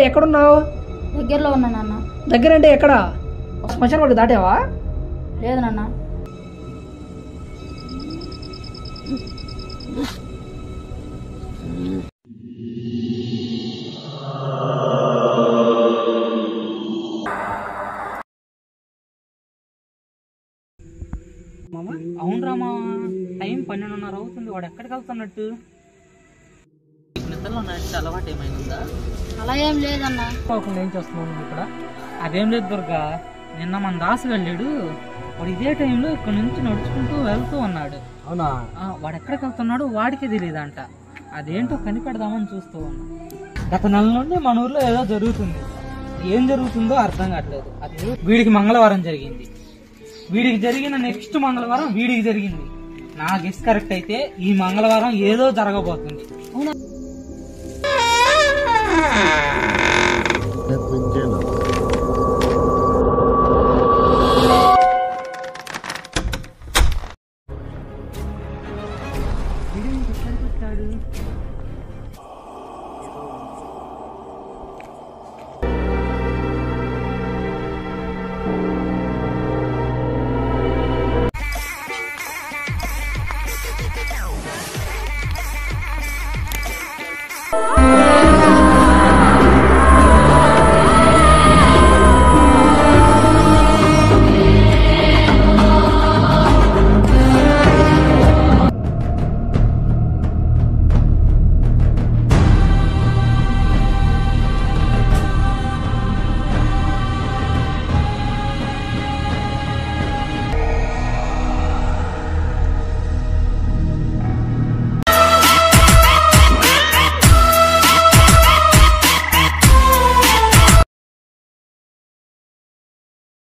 ఎక్కడున్నావు? దగ్గరలో ఉన్నా నాన్న. దగ్గర అంటే ఎక్కడ? శ్మశానం వాడికి దాటావా? లేదు నాన్న. అవును రామా, టైం 12:30 అవుతుంది. వాడు ఎక్కడికి వెళ్తున్నట్టు? నిద్రలో నడిచి అలవాటు ఏమైందా? అలా ఏం లేదన్నా. ఏం చేస్తున్నావు ఇక్కడ? అదేం లేదు దుర్గా, నిన్న మన దాసు వెళ్ళాడు. వాడు ఇదే టైంలో ఇక్కడ నుంచి నడుచుకుంటూ వెళ్తూ ఉన్నాడు. అవునా? వాడు ఎక్కడికి వెళ్తున్నాడు వాడికే తెలియదంట. అదేంటో కనిపెడదామని చూస్తూ ఉన్నా. గత నెల నుండి మన ఊర్లో ఏదో జరుగుతుంది. ఏం జరుగుతుందో అర్థం కావట్లేదు. అది వీడికి మంగళవారం జరిగింది, వీడికి జరిగిన నెక్స్ట్ మంగళవారం వీడికి జరిగింది. నా గెస్ కరెక్ట్ అయితే ఈ మంగళవారం ఏదో జరగబోతుంది.